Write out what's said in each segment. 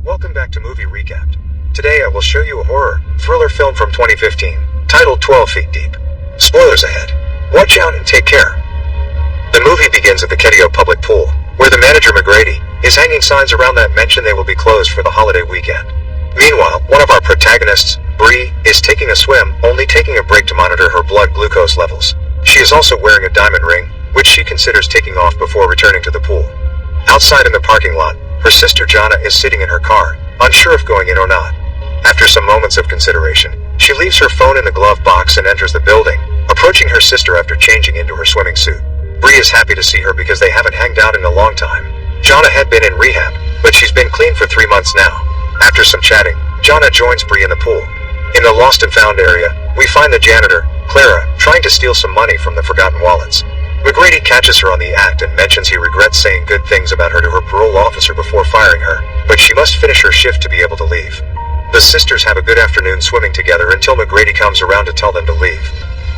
Welcome back to Movie Recapped. Today I will show you a horror, thriller film from 2015, titled 12 Feet Deep. Spoilers ahead. Watch out and take care. The movie begins at the Ketio public pool, where the manager McGrady is hanging signs around that mention they will be closed for the holiday weekend. Meanwhile, one of our protagonists, Bree, is taking a swim, only taking a break to monitor her blood glucose levels. She is also wearing a diamond ring, which she considers taking off before returning to the pool. Outside in the parking lot, her sister Jana is sitting in her car, unsure if going in or not. After some moments of consideration, she leaves her phone in the glove box and enters the building, approaching her sister after changing into her swimming suit. Bree is happy to see her because they haven't hanged out in a long time. Jana had been in rehab, but she's been clean for 3 months now. After some chatting, Jana joins Bree in the pool. In the lost and found area, we find the janitor, Clara, trying to steal some money from the forgotten wallets. McGrady catches her on the act and mentions he regrets saying good things about her to her parole officer before firing her, but she must finish her shift to be able to leave. The sisters have a good afternoon swimming together until McGrady comes around to tell them to leave.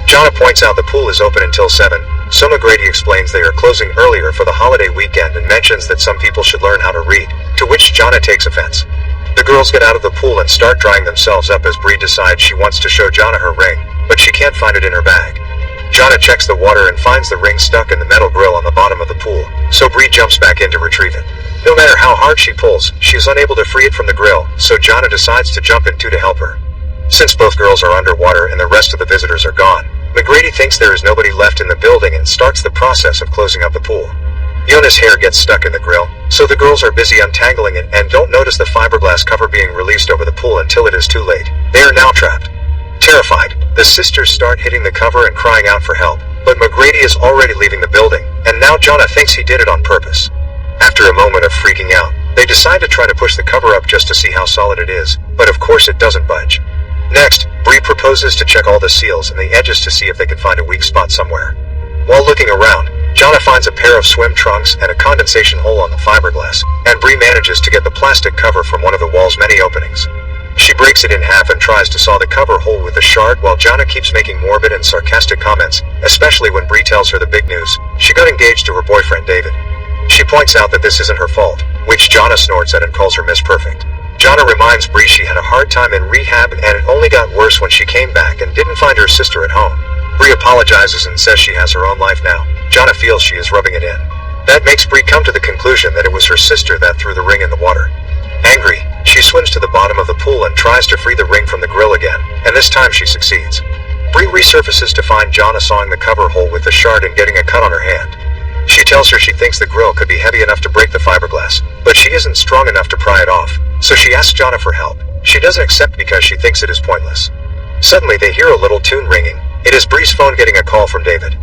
Jana points out the pool is open until 7, so McGrady explains they are closing earlier for the holiday weekend and mentions that some people should learn how to read, to which Jana takes offense. The girls get out of the pool and start drying themselves up as Bree decides she wants to show Jana her ring, but she can't find it in her bag. Jana checks the water and finds the ring stuck in the metal grill on the bottom of the pool, so Bree jumps back in to retrieve it. No matter how hard she pulls, she is unable to free it from the grill, so Jana decides to jump in too to help her. Since both girls are underwater and the rest of the visitors are gone, McGrady thinks there is nobody left in the building and starts the process of closing up the pool. Yona's hair gets stuck in the grill, so the girls are busy untangling it and don't notice the fiberglass cover being released over the pool until it is too late. They are now trapped. Terrified, the sisters start hitting the cover and crying out for help, but McGrady is already leaving the building, and now Jana thinks he did it on purpose. After a moment of freaking out, they decide to try to push the cover up just to see how solid it is, but of course it doesn't budge. Next, Bree proposes to check all the seals and the edges to see if they can find a weak spot somewhere. While looking around, Jana finds a pair of swim trunks and a condensation hole on the fiberglass, and Bree manages to get the plastic cover from one of the wall's many openings. She breaks it in half and tries to saw the cover hole with a shard while Jana keeps making morbid and sarcastic comments, especially when Bree tells her the big news: she got engaged to her boyfriend David. She points out that this isn't her fault, which Jana snorts at and calls her Miss Perfect. Jana reminds Bree she had a hard time in rehab and it only got worse when she came back and didn't find her sister at home. Bree apologizes and says she has her own life now. Jana feels she is rubbing it in. That makes Bree come to the conclusion that it was her sister that threw the ring in the water. Angry, she swims to the bottom of the pool and tries to free the ring from the grill again, and this time she succeeds. Bree resurfaces to find Jana sawing the cover hole with the shard and getting a cut on her hand. She tells her she thinks the grill could be heavy enough to break the fiberglass, but she isn't strong enough to pry it off, so she asks Jana for help. She doesn't accept because she thinks it is pointless. Suddenly they hear a little tune ringing. It is Bree's phone getting a call from David.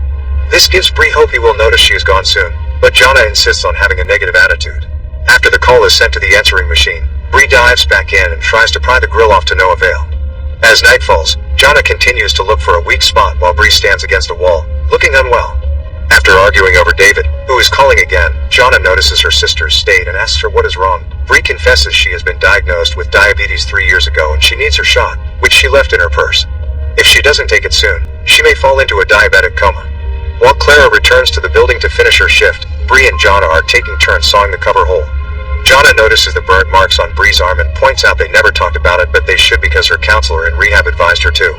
This gives Bree hope he will notice she is gone soon, but Jana insists on having a negative attitude. After the call is sent to the answering machine, Bree dives back in and tries to pry the grill off to no avail. As night falls, Jana continues to look for a weak spot while Bree stands against a wall, looking unwell. After arguing over David, who is calling again, Jana notices her sister's state and asks her what is wrong. Bree confesses she has been diagnosed with diabetes 3 years ago and she needs her shot, which she left in her purse. If she doesn't take it soon, she may fall into a diabetic coma. While Clara returns to the building to finish her shift, Bree and Jana are taking turns sawing the cover hole. Jana notices the burnt marks on Bree's arm and points out they never talked about it, but they should because her counselor in rehab advised her to.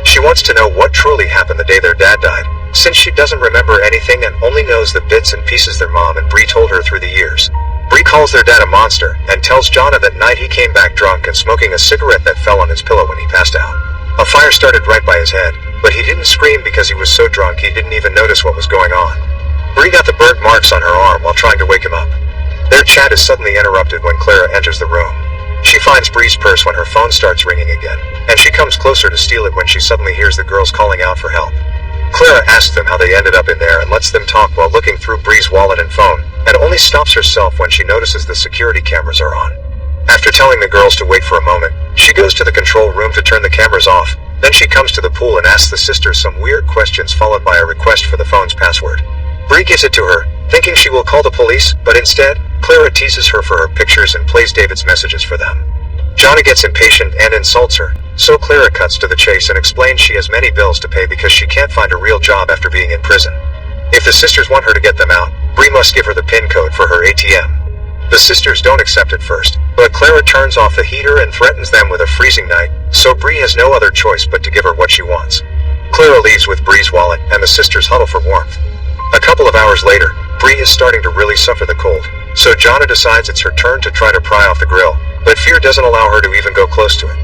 She wants to know what truly happened the day their dad died, since she doesn't remember anything and only knows the bits and pieces their mom and Bree told her through the years. Bree calls their dad a monster and tells Jana that night he came back drunk and smoking a cigarette that fell on his pillow when he passed out. A fire started right by his head, but he didn't scream because he was so drunk he didn't even notice what was going on. Bree got the burnt marks on her arm while trying to wake him up. Their chat is suddenly interrupted when Clara enters the room. She finds Bree's purse when her phone starts ringing again, and she comes closer to steal it when she suddenly hears the girls calling out for help. Clara asks them how they ended up in there and lets them talk while looking through Bree's wallet and phone, and only stops herself when she notices the security cameras are on. After telling the girls to wait for a moment, she goes to the control room to turn the cameras off, then she comes to the pool and asks the sisters some weird questions followed by a request for the phone's password. Bree gives it to her, thinking she will call the police, but instead, Clara teases her for her pictures and plays David's messages for them. Jana gets impatient and insults her, so Clara cuts to the chase and explains she has many bills to pay because she can't find a real job after being in prison. If the sisters want her to get them out, Bree must give her the PIN code for her ATM. The sisters don't accept at first, but Clara turns off the heater and threatens them with a freezing night, so Bree has no other choice but to give her what she wants. Clara leaves with Bree's wallet, and the sisters huddle for warmth. A couple of hours later, Bree is starting to really suffer the cold, so Jonna decides it's her turn to try to pry off the grill, but fear doesn't allow her to even go close to it.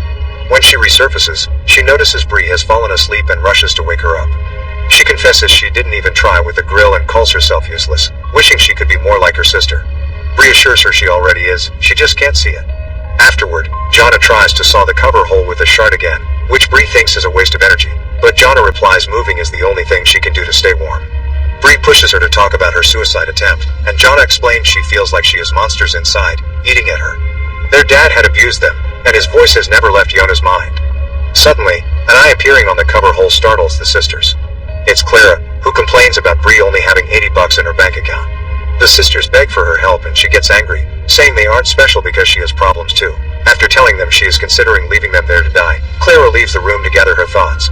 When she resurfaces, she notices Bree has fallen asleep and rushes to wake her up. She confesses she didn't even try with the grill and calls herself useless, wishing she could be more like her sister. Bree assures her she already is, she just can't see it. Afterward, Jonna tries to saw the cover hole with a shard again, which Bree thinks is a waste of energy, but Jonna replies moving is the only thing she can do to stay warm. Bree pushes her to talk about her suicide attempt, and Jonna explains she feels like she has monsters inside, eating at her. Their dad had abused them, and his voice has never left Yona's mind. Suddenly, an eye appearing on the cover hole startles the sisters. It's Clara, who complains about Bree only having $80 in her bank account. The sisters beg for her help and she gets angry, saying they aren't special because she has problems too. After telling them she is considering leaving them there to die, Clara leaves the room to gather her thoughts.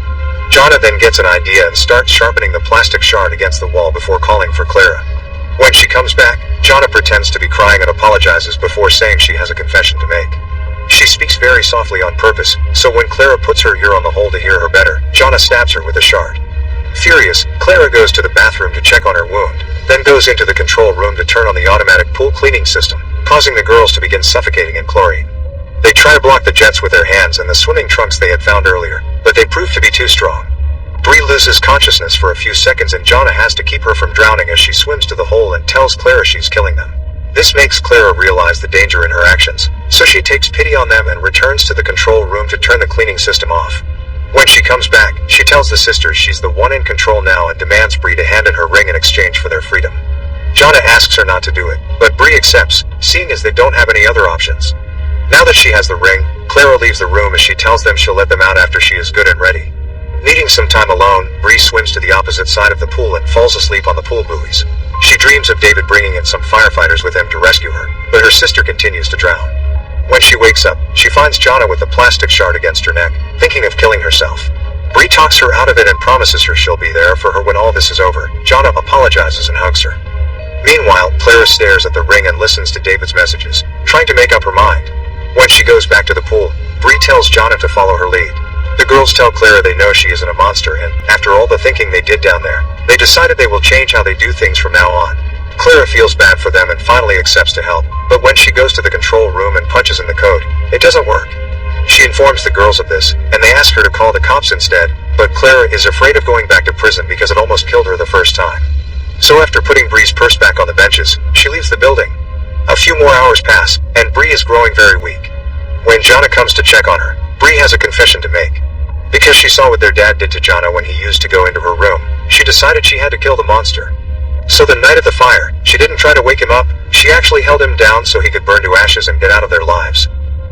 Jonna then gets an idea and starts sharpening the plastic shard against the wall before calling for Clara. When she comes back, Jonna pretends to be crying and apologizes before saying she has a confession to make. She speaks very softly on purpose, so when Clara puts her ear on the hole to hear her better, Jonna stabs her with a shard. Furious, Clara goes to the bathroom to check on her wound, then goes into the control room to turn on the automatic pool cleaning system, causing the girls to begin suffocating in chlorine. They try to block the jets with their hands and the swimming trunks they had found earlier, but they prove to be too strong. Bree loses consciousness for a few seconds and Jonna has to keep her from drowning as she swims to the hole and tells Clara she's killing them. This makes Clara realize the danger in her actions, so she takes pity on them and returns to the control room to turn the cleaning system off. When she comes back, she tells the sisters she's the one in control now and demands Bree to hand in her ring in exchange for their freedom. Jonna asks her not to do it, but Bree accepts, seeing as they don't have any other options. Now that she has the ring, Clara leaves the room as she tells them she'll let them out after she is good and ready. Needing some time alone, Bree swims to the opposite side of the pool and falls asleep on the pool buoys. She dreams of David bringing in some firefighters with him to rescue her, but her sister continues to drown. When she wakes up, she finds Jonna with a plastic shard against her neck, thinking of killing herself. Bree talks her out of it and promises her she'll be there for her when all this is over. Jonna apologizes and hugs her. Meanwhile, Clara stares at the ring and listens to David's messages, trying to make up her mind. When she goes back to the pool, Bree tells Jonna to follow her lead. The girls tell Clara they know she isn't a monster and, after all the thinking they did down there, they decided they will change how they do things from now on. Clara feels bad for them and finally accepts to help, but when she goes to the control room and punches in the code, it doesn't work. She informs the girls of this, and they ask her to call the cops instead, but Clara is afraid of going back to prison because it almost killed her the first time. So after putting Bree's purse back on the benches, she leaves the building. A few more hours pass, and Bree is growing very weak. When Jonna comes to check on her, Bree has a confession to make. Because she saw what their dad did to Jonna when he used to go into her room, she decided she had to kill the monster. So the night of the fire, she didn't try to wake him up, she actually held him down so he could burn to ashes and get out of their lives.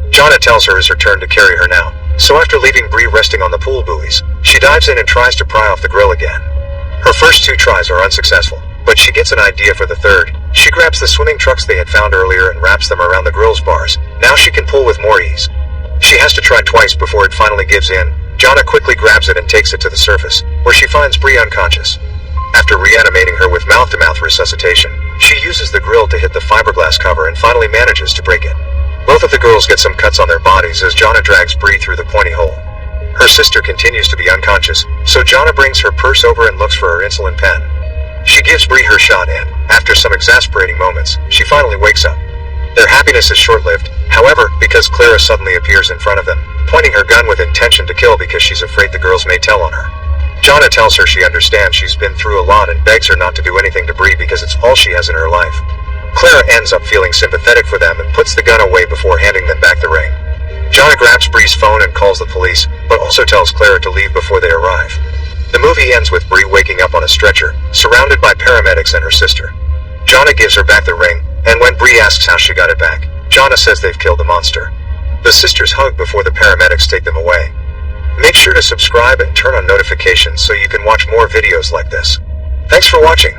Jonna tells her it's her turn to carry her now, so after leaving Bree resting on the pool buoys, she dives in and tries to pry off the grill again. Her first 2 tries are unsuccessful, but she gets an idea for the third. She grabs the swimming trucks they had found earlier and wraps them around the grill's bars. Now she can pull with more ease. She has to try twice before it finally gives in. Jonna quickly grabs it and takes it to the surface, where she finds Bree unconscious. After reanimating her with mouth-to-mouth resuscitation, she uses the grill to hit the fiberglass cover and finally manages to break it. Both of the girls get some cuts on their bodies as Jonna drags Bree through the pointy hole. Her sister continues to be unconscious, so Jonna brings her purse over and looks for her insulin pen. She gives Bree her shot and, after some exasperating moments, she finally wakes up. Their happiness is short-lived, however, because Clara suddenly appears in front of them, pointing her gun with intention to kill because she's afraid the girls may tell on her. Jonna tells her she understands she's been through a lot and begs her not to do anything to Bree because it's all she has in her life. Clara ends up feeling sympathetic for them and puts the gun away before handing them back the ring. Jonna grabs Bree's phone and calls the police, but also tells Clara to leave before they arrive. The movie ends with Bree waking up on a stretcher, surrounded by paramedics and her sister. Jonna gives her back the ring, and when Bree asks how she got it back, Jonna says they've killed the monster. The sisters hug before the paramedics take them away. Make sure to subscribe and turn on notifications so you can watch more videos like this. Thanks for watching.